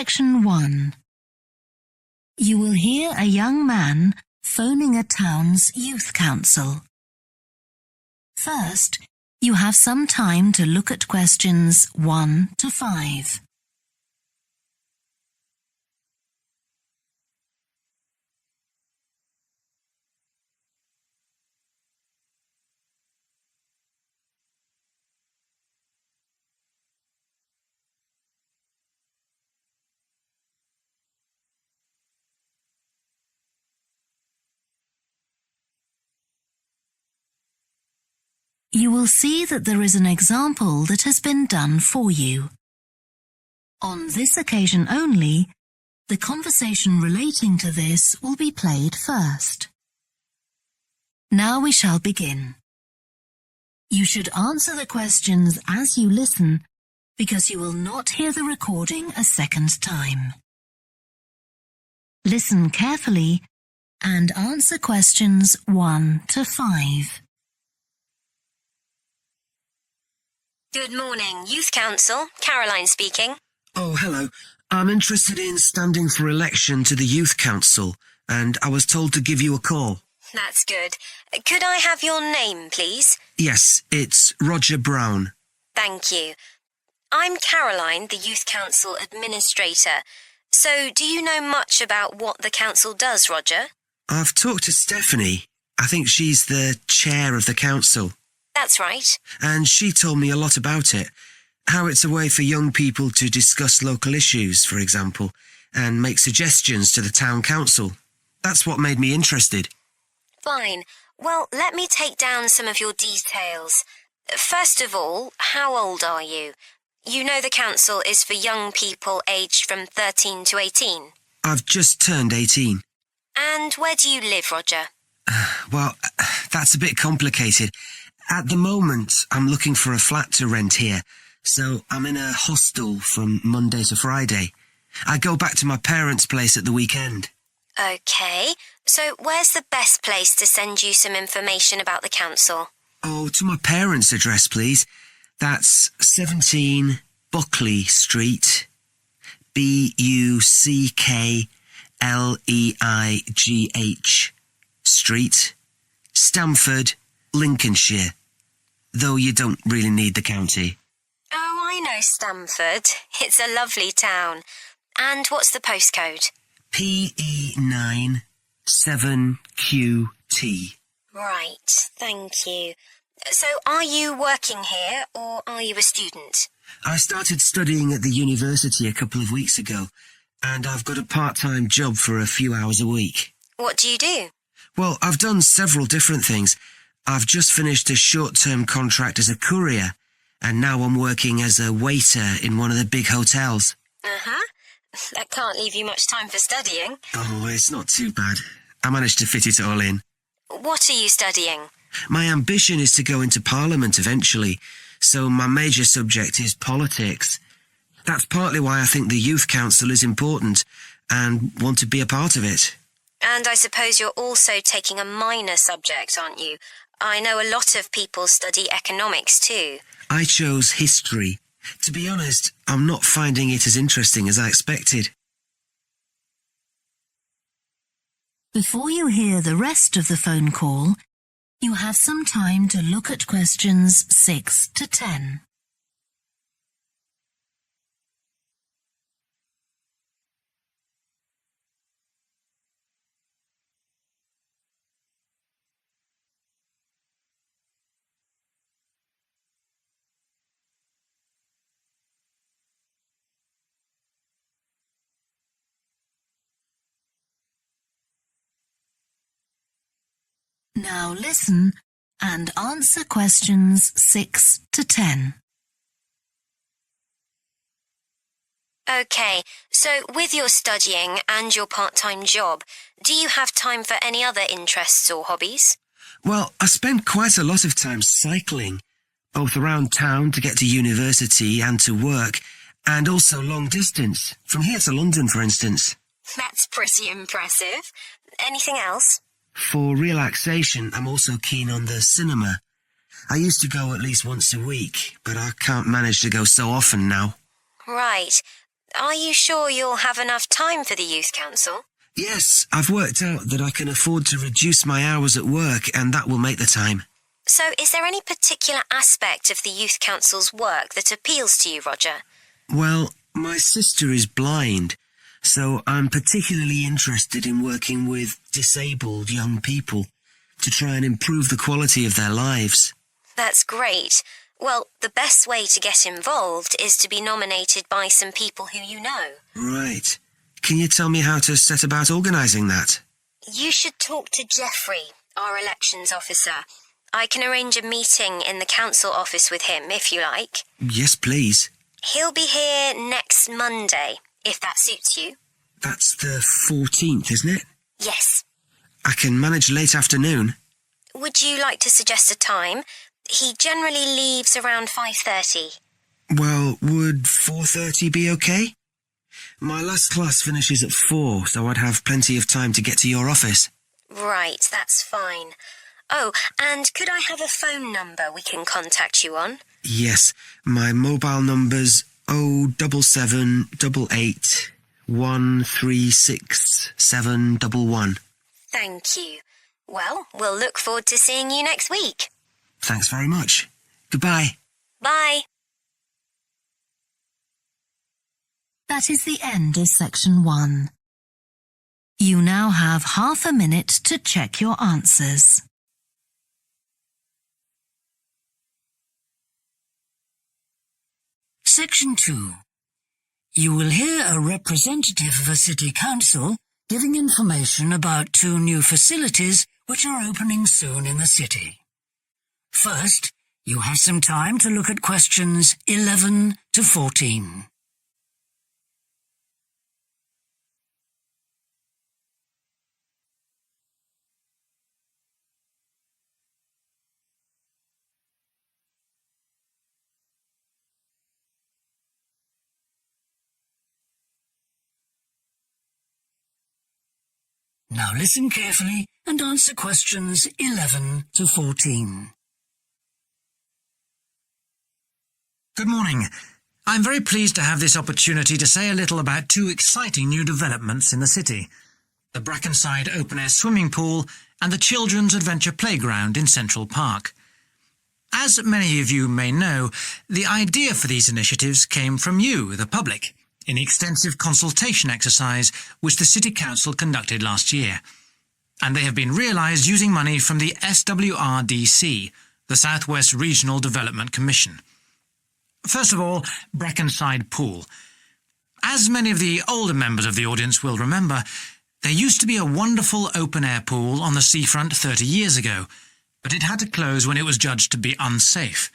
Section 1. You will hear a young man phoning a town's youth council. First, you have some time to look at questions 1 to 5. You will see that there is an example that has been done for you. On this occasion only, the conversation relating to this will be played first. Now we shall begin. You should answer the questions as you listen, because you will not hear the recording a second time. Listen carefully and answer questions 1 to 5. Good morning, Youth Council. Caroline speaking. Oh, hello. I'm interested in standing for election to the Youth Council, and I was told to give you a call. That's good. Could I have your name, please? Yes, it's Roger Brown. Thank you. I'm Caroline, the Youth Council Administrator. So, do you know much about what the council does, Roger? I've talked to Stephanie. I think she's the chair of the council. That's right. And she told me a lot about it. How it's a way for young people to discuss local issues, for example, and make suggestions to the town council. That's what made me interested. Fine. Well, let me take down some of your details. First of all, how old are you? You know the council is for young people aged from 13 to 18. I've just turned 18. And where do you live, Roger? Well, that's a bit complicated. At the moment, I'm looking for a flat to rent here, so I'm in a hostel from Monday to Friday. I go back to my parents' place at the weekend. OK, so where's the best place to send you some information about the council? Oh, to my parents' address, please. That's 17 Buckley Street, Buckleigh Street, Stamford, Lincolnshire, though you don't really need the county. Oh, I know Stamford. It's a lovely town. And what's the postcode? PE9 7QT. Right, thank you. So are you working here or are you a student? I started studying at the university a couple of weeks ago, and I've got a part-time job for a few hours a week. What do you do? Well, I've done several different things. I've just finished a short-term contract as a courier, and now I'm working as a waiter in one of the big hotels. Uh-huh. That can't leave you much time for studying. Oh, it's not too bad. I managed to fit it all in. What are you studying? My ambition is to go into Parliament eventually, so my major subject is politics. That's partly why I think the Youth Council is important and want to be a part of it. And I suppose you're also taking a minor subject, aren't you? I know a lot of people study economics too. I chose history. To be honest, I'm not finding it as interesting as I expected. Before you hear the rest of the phone call, you have some time to look at questions 6 to 10. Now listen and answer questions 6 to 10. OK, so with your studying and your part-time job, do you have time for any other interests or hobbies? Well, I spend quite a lot of time cycling, both around town to get to university and to work, and also long distance, from here to London, for instance. That's pretty impressive. Anything else? For relaxation, I'm also keen on the cinema. I used to go at least once a week, but I can't manage to go so often now. Right. Are you sure you'll have enough time for the Youth Council? Yes, I've worked out that I can afford to reduce my hours at work, and that will make the time. So is there any particular aspect of the Youth Council's work that appeals to you, Roger? Well, my sister is blind, so I'm particularly interested in working with disabled young people to try and improve the quality of their lives. That's great. Well, the best way to get involved is to be nominated by some people who you know. Right. Can you tell me how to set about organising that? You should talk to Geoffrey, our elections officer. I can arrange a meeting in the council office with him, if you like. Yes, please. He'll be here next Monday, if that suits you. That's the 14th, isn't it? Yes. I can manage late afternoon. Would you like to suggest a time? He generally leaves around 5:30. Well, would 4:30 be okay? My last class finishes at 4, so I'd have plenty of time to get to your office. Right, that's fine. Oh, and could I have a phone number we can contact you on? Yes, my mobile number's 07788 136 711. Thank you. Well, we'll look forward to seeing you next week. Thanks very much. Goodbye. Bye. That is the end of section 1. You now have half a minute to check your answers. Section 2. You will hear a representative of a city council giving information about 2 new facilities which are opening soon in the city. First, you have some time to look at questions 11 to 14. Now listen carefully and answer questions 11 to 14. Good morning. I'm very pleased to have this opportunity to say a little about 2 exciting new developments in the city: the Brackenside open-air swimming pool and the Children's Adventure Playground in Central Park. As many of you may know, the idea for these initiatives came from you, the public, in the extensive consultation exercise which the City Council conducted last year. And they have been realised using money from the SWRDC, the South West Regional Development Commission. First of all, Brackenside Pool. As many of the older members of the audience will remember, there used to be a wonderful open-air pool on the seafront 30 years ago, but it had to close when it was judged to be unsafe.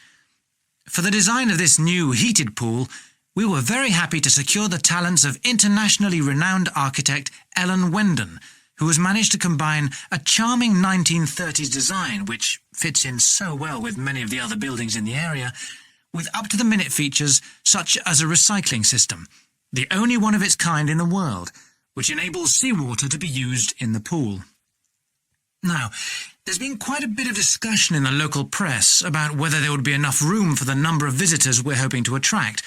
For the design of this new heated pool, we were very happy to secure the talents of internationally renowned architect Ellen Wendon, who has managed to combine a charming 1930s design, which fits in so well with many of the other buildings in the area, with up-to-the-minute features such as a recycling system, the only one of its kind in the world, which enables seawater to be used in the pool. Now, there's been quite a bit of discussion in the local press about whether there would be enough room for the number of visitors we're hoping to attract,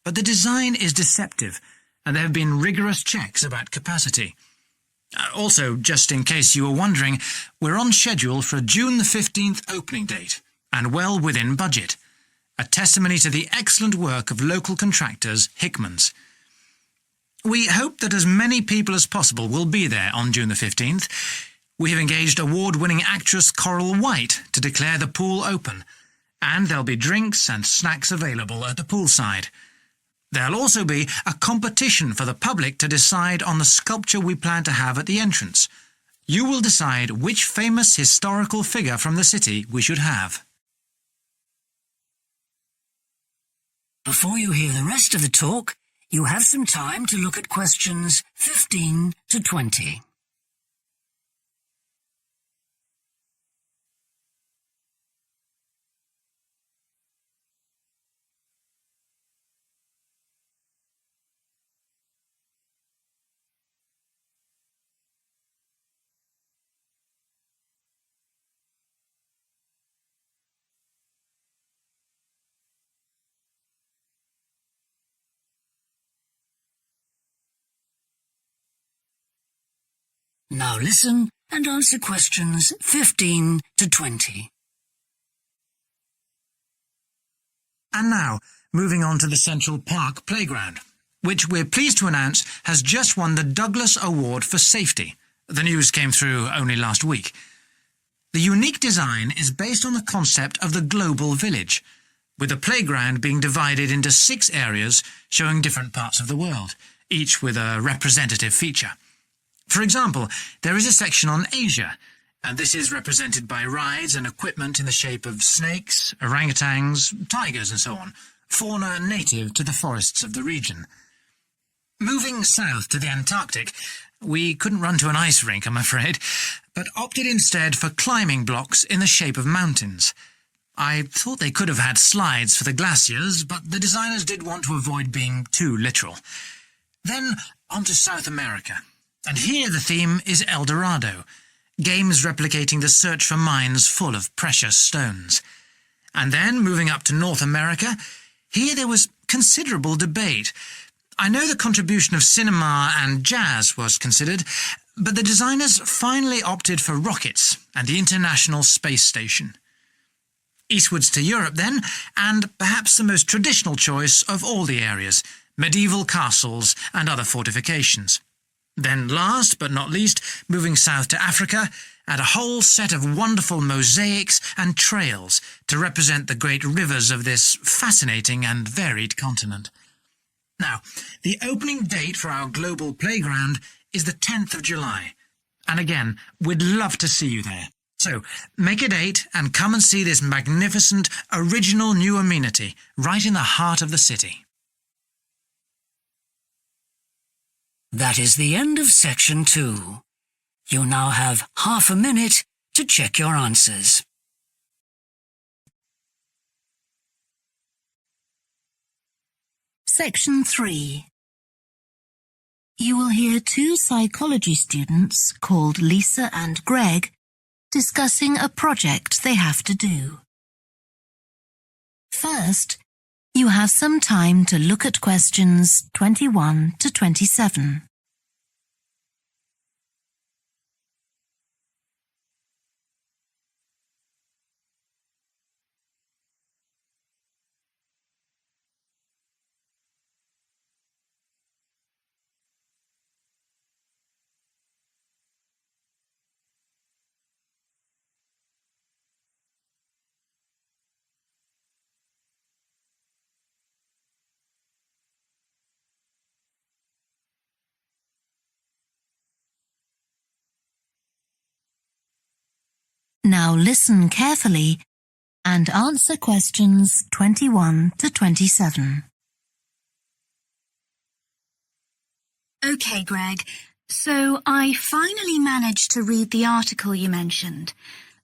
but the design is deceptive, and there have been rigorous checks about capacity. Also, just in case you were wondering, we're on schedule for a June the 15th opening date, and well within budget, a testimony to the excellent work of local contractors Hickman's. We hope that as many people as possible will be there on June the 15th. We have engaged award-winning actress Coral White to declare the pool open, and there'll be drinks and snacks available at the poolside. There'll also be a competition for the public to decide on the sculpture we plan to have at the entrance. You will decide which famous historical figure from the city we should have. Before you hear the rest of the talk, you have some time to look at questions 15 to 20. Now listen and answer questions 15 to 20. And now, moving on to the Central Park Playground, which we're pleased to announce has just won the Douglas Award for Safety. The news came through only last week. The unique design is based on the concept of the global village, with the playground being divided into 6 areas showing different parts of the world, each with a representative feature. For example, there is a section on Asia, and this is represented by rides and equipment in the shape of snakes, orangutans, tigers and so on, fauna native to the forests of the region. Moving south to the Antarctic, we couldn't run to an ice rink, I'm afraid, but opted instead for climbing blocks in the shape of mountains. I thought they could have had slides for the glaciers, but the designers did want to avoid being too literal. Then on to South America, and here the theme is El Dorado, games replicating the search for mines full of precious stones. And then, moving up to North America, here there was considerable debate. I know the contribution of cinema and jazz was considered, but the designers finally opted for rockets and the International Space Station. Eastwards to Europe then, and perhaps the most traditional choice of all the areas, medieval castles and other fortifications. Then last but not least, moving south to Africa, and a whole set of wonderful mosaics and trails to represent the great rivers of this fascinating and varied continent. Now, the opening date for our global playground is the 10th of July. And again, we'd love to see you there. So, make a date and come and see this magnificent, original new amenity right in the heart of the city. That is the end of section 2. You now have half a minute to check your answers. Section 3. You will hear 2 psychology students called Lisa and Greg discussing a project they have to do. First, you have some time to look at questions 21 to 27. Now listen carefully and answer questions 21 to 27. Okay, Greg. So I finally managed to read the article you mentioned.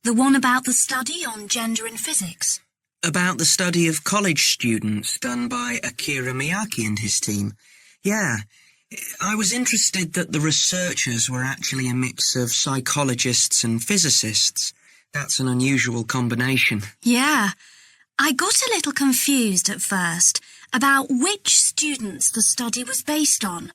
The one about the study on gender in physics. About the study of college students done by Akira Miyake and his team. Yeah, I was interested that the researchers were actually a mix of psychologists and physicists. That's an unusual combination. Yeah. I got a little confused at first about which students the study was based on.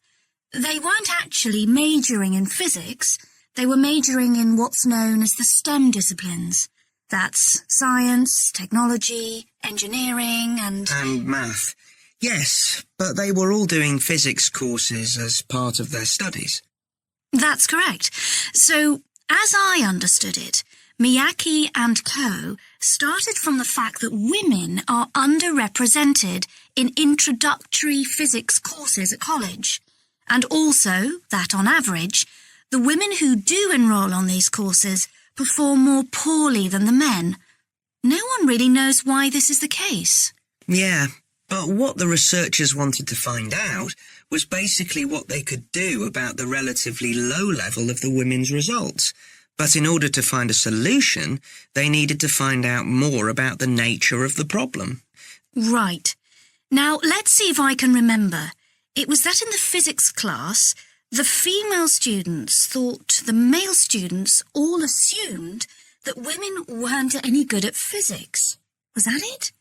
They weren't actually majoring in physics. They were majoring in what's known as the STEM disciplines. That's science, technology, engineering and math. Yes, but they were all doing physics courses as part of their studies. That's correct. So, as I understood it, Miyake and co. started from the fact that women are underrepresented in introductory physics courses at college, and also that, on average, the women who do enroll on these courses perform more poorly than the men. No one really knows why this is the case. Yeah, but what the researchers wanted to find out was basically what they could do about the relatively low level of the women's results. But in order to find a solution, they needed to find out more about the nature of the problem. Right. Now, let's see if I can remember. It was that in the physics class, the female students thought the male students all assumed that women weren't any good at physics. Was that it?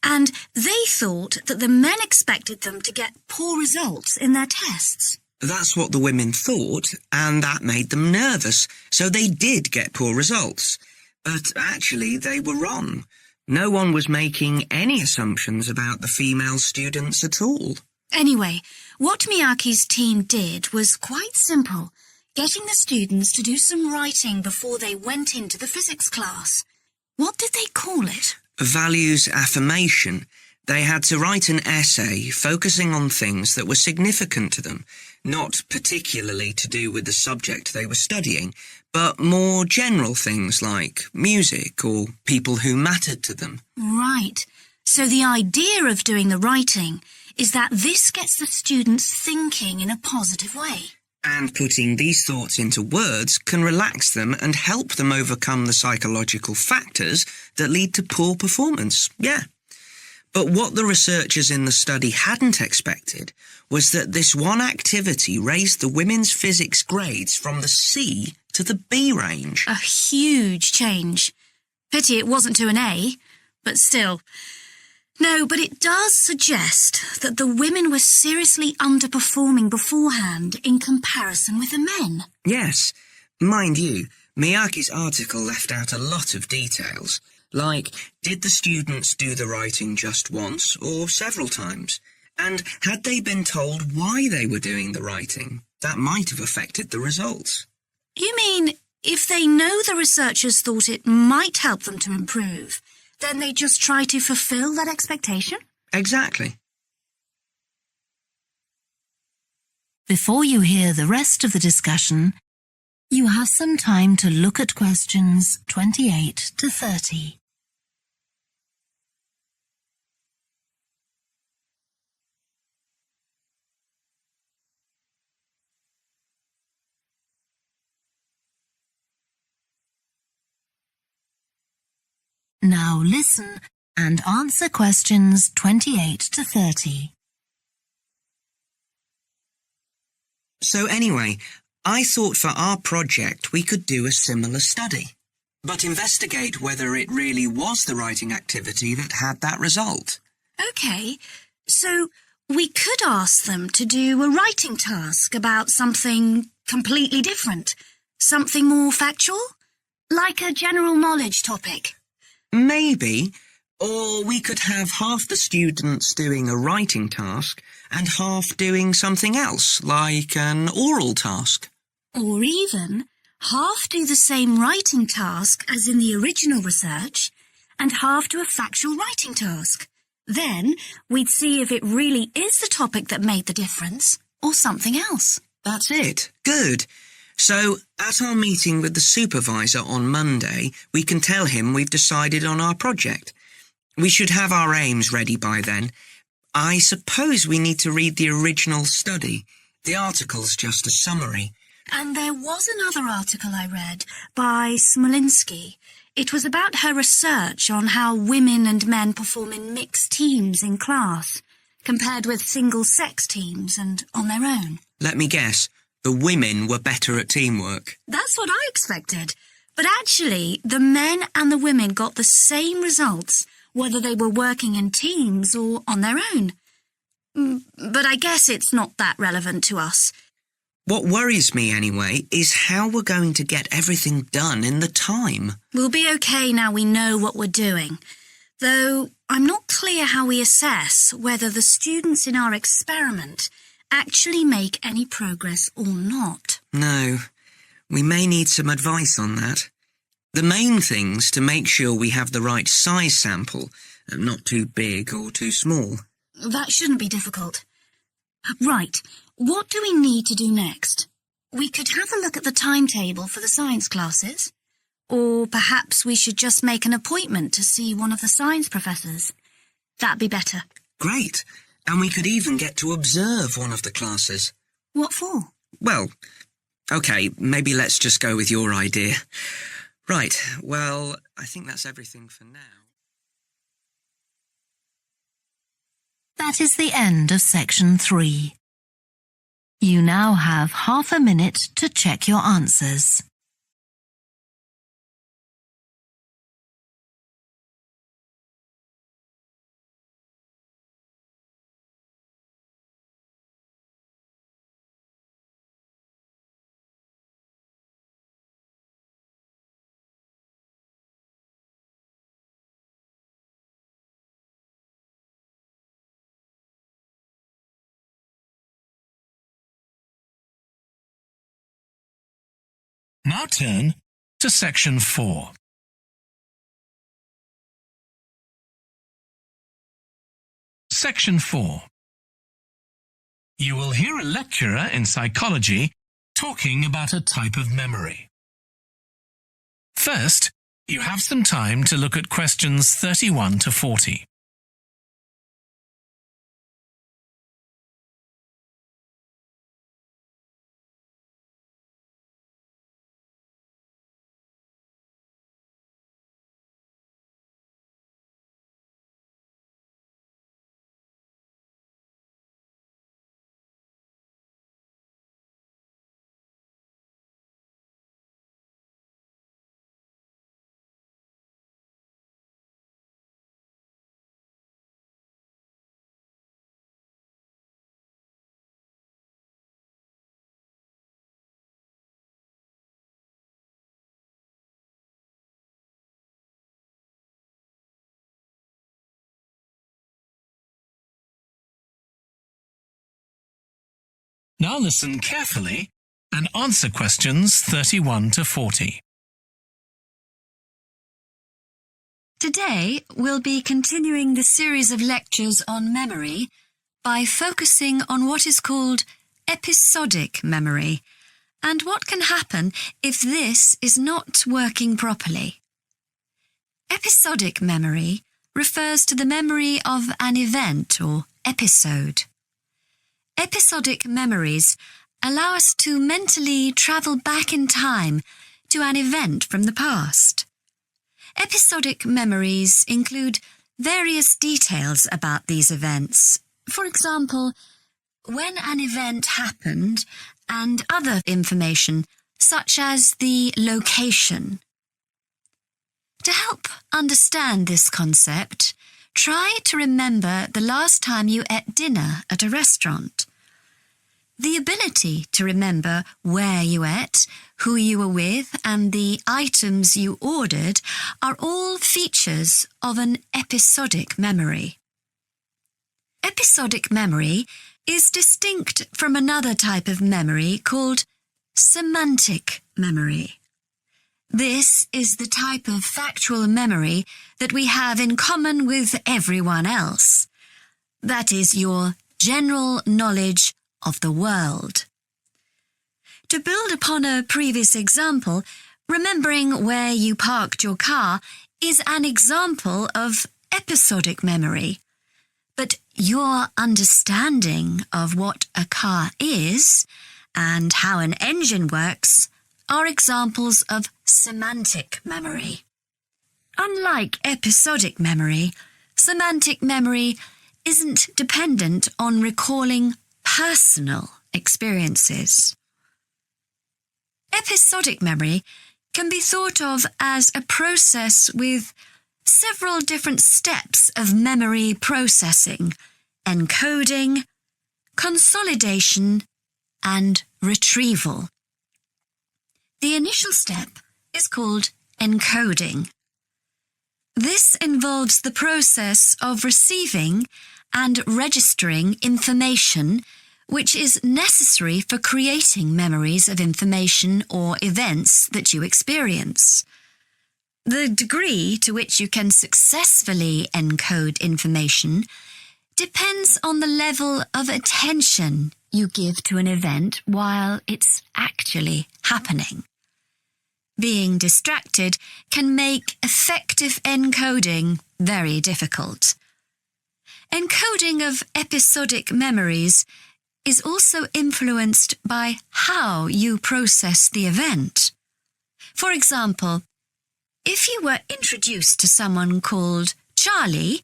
And they thought that the men expected them to get poor results in their tests. That's what the women thought, and that made them nervous, so they did get poor results. But actually, they were wrong. No one was making any assumptions about the female students at all. Anyway, what Miyake's team did was quite simple, getting the students to do some writing before they went into the physics class. What did they call it? Values affirmation. They had to write an essay focusing on things that were significant to them, not particularly to do with the subject they were studying, but more general things like music or people who mattered to them. Right. So the idea of doing the writing is that this gets the students thinking in a positive way. And putting these thoughts into words can relax them and help them overcome the psychological factors that lead to poor performance. Yeah. But what the researchers in the study hadn't expected was that this one activity raised the women's physics grades from the C to the B range. A huge change. Pity it wasn't to an A, but still. No, but it does suggest that the women were seriously underperforming beforehand in comparison with the men. Yes. Mind you, Miyake's article left out a lot of details. Like, did the students do the writing just once or several times? And had they been told why they were doing the writing? That might have affected the results. You mean, if they know the researchers thought it might help them to improve, then they just try to fulfill that expectation? Exactly. Before you hear the rest of the discussion, you have some time to look at questions 28 to 30. Now listen and answer questions 28 to 30. So anyway, I thought for our project we could do a similar study, but investigate whether it really was the writing activity that had that result. OK, so we could ask them to do a writing task about something completely different, something more factual, like a general knowledge topic. Maybe. Or we could have half the students doing a writing task and half doing something else, like an oral task. Or even half do the same writing task as in the original research and half do a factual writing task. Then we'd see if it really is the topic that made the difference or something else. That's it. Good. So, at our meeting with the supervisor on Monday, we can tell him we've decided on our project. We should have our aims ready by then. I suppose we need to read the original study. The article's just a summary. And there was another article I read by Smolinski. It was about her research on how women and men perform in mixed teams in class, compared with single-sex teams and on their own. Let me guess. The women were better at teamwork. That's what I expected. But actually, the men and the women got the same results, whether they were working in teams or on their own. But I guess it's not that relevant to us. What worries me, anyway, is how we're going to get everything done in the time. We'll be okay now we know what we're doing. Though I'm not clear how we assess whether the students in our experiment actually make any progress or not. No, we may need some advice on that. The main thing's to make sure we have the right size sample, not too big or too small. That shouldn't be difficult. Right, what do we need to do next? We could have a look at the timetable for the science classes. Or perhaps we should just make an appointment to see one of the science professors. That'd be better. Great. And we could even get to observe one of the classes. What for? Well, OK, maybe let's just go with your idea. Right, well, I think that's everything for now. That is the end of section 3. You now have half a minute to check your answers. now turn to Section 4. Section 4. You will hear a lecturer in psychology talking about a type of memory. First, you have some time to look at questions 31 to 40. Now listen carefully and answer questions 31 to 40. Today, we'll be continuing the series of lectures on memory by focusing on what is called episodic memory and what can happen if this is not working properly. Episodic memory refers to the memory of an event or episode. Episodic memories allow us to mentally travel back in time to an event from the past. Episodic memories include various details about these events. For example, when an event happened and other information such as the location. To help understand this concept, try to remember the last time you ate dinner at a restaurant. The ability to remember where you ate, who you were with, and the items you ordered are all features of an episodic memory. Episodic memory is distinct from another type of memory called semantic memory. This is the type of factual memory that we have in common with everyone else. That is your general knowledge of the world. To build upon a previous example, remembering where you parked your car is an example of episodic memory. But your understanding of what a car is and how an engine works are examples of semantic memory. Unlike episodic memory, semantic memory isn't dependent on recalling personal experiences. Episodic memory can be thought of as a process with several different steps of memory processing, encoding, consolidation, and retrieval. The initial step is called encoding. This involves the process of receiving and registering information which is necessary for creating memories of information or events that you experience. The degree to which you can successfully encode information depends on the level of attention you give to an event while it's actually happening. Being distracted can make effective encoding very difficult. Encoding of episodic memories is also influenced by how you process the event. For example, if you were introduced to someone called Charlie,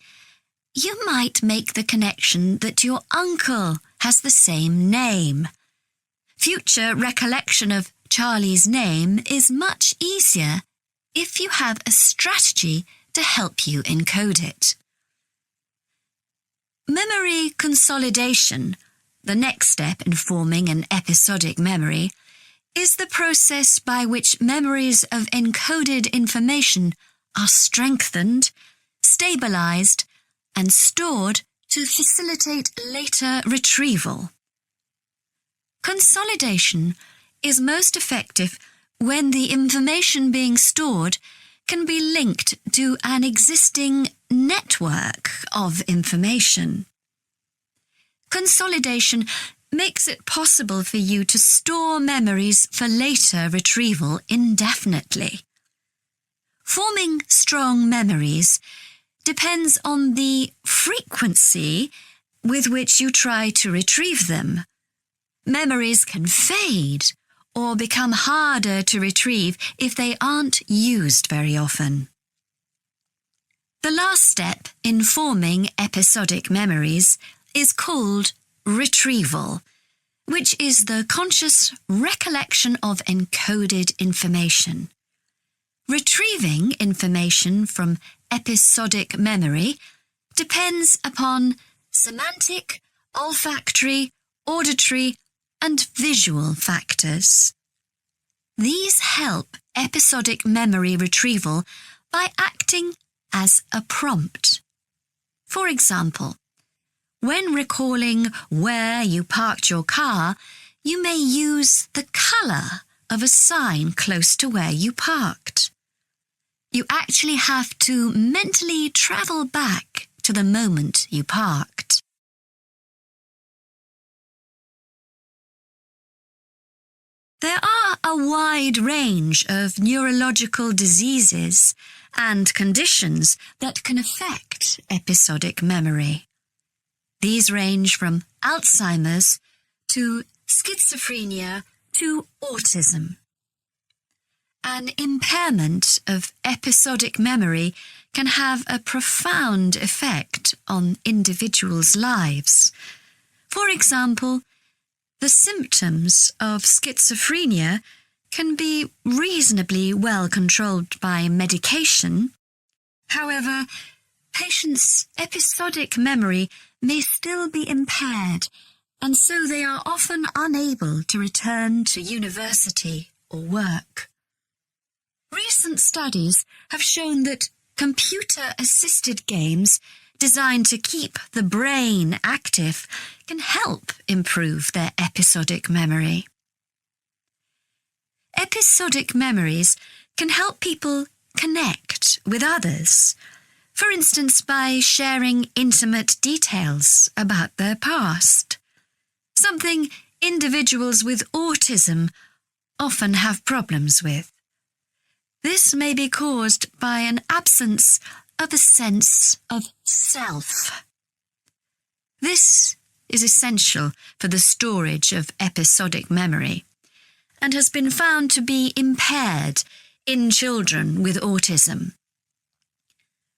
you might make the connection that your uncle has the same name. Future recollection of Charlie's name is much easier if you have a strategy to help you encode it. Memory consolidation, the next step in forming an episodic memory, is the process by which memories of encoded information are strengthened, stabilized, and stored to facilitate later retrieval. Consolidation is most effective when the information being stored can be linked to an existing network of information. Consolidation makes it possible for you to store memories for later retrieval indefinitely. Forming strong memories depends on the frequency with which you try to retrieve them. Memories can fade or become harder to retrieve if they aren't used very often. The last step in forming episodic memories is called retrieval, which is the conscious recollection of encoded information. Retrieving information from episodic memory depends upon semantic, olfactory, auditory, and visual factors. These help episodic memory retrieval by acting as a prompt. For example, when recalling where you parked your car, you may use the colour of a sign close to where you parked. You actually have to mentally travel back to the moment you parked. There are a wide range of neurological diseases and conditions that can affect episodic memory. These range from Alzheimer's to schizophrenia to autism. An impairment of episodic memory can have a profound effect on individuals' lives. For example, the symptoms of schizophrenia can be reasonably well controlled by medication. However, patients' episodic memory may still be impaired, and so they are often unable to return to university or work. Recent studies have shown that computer-assisted games designed to keep the brain active can help improve their episodic memory. Episodic memories can help people connect with others, for instance by sharing intimate details about their past, something individuals with autism often have problems with. This may be caused by an absence of a sense of self. This is essential for the storage of episodic memory and has been found to be impaired in children with autism.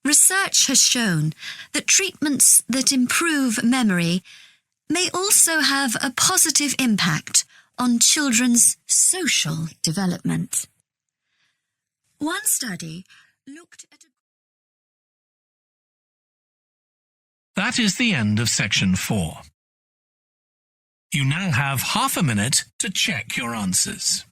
Research has shown that treatments that improve memory may also have a positive impact on children's social development. One study looked at That is the end of section 4. You now have half a minute to check your answers.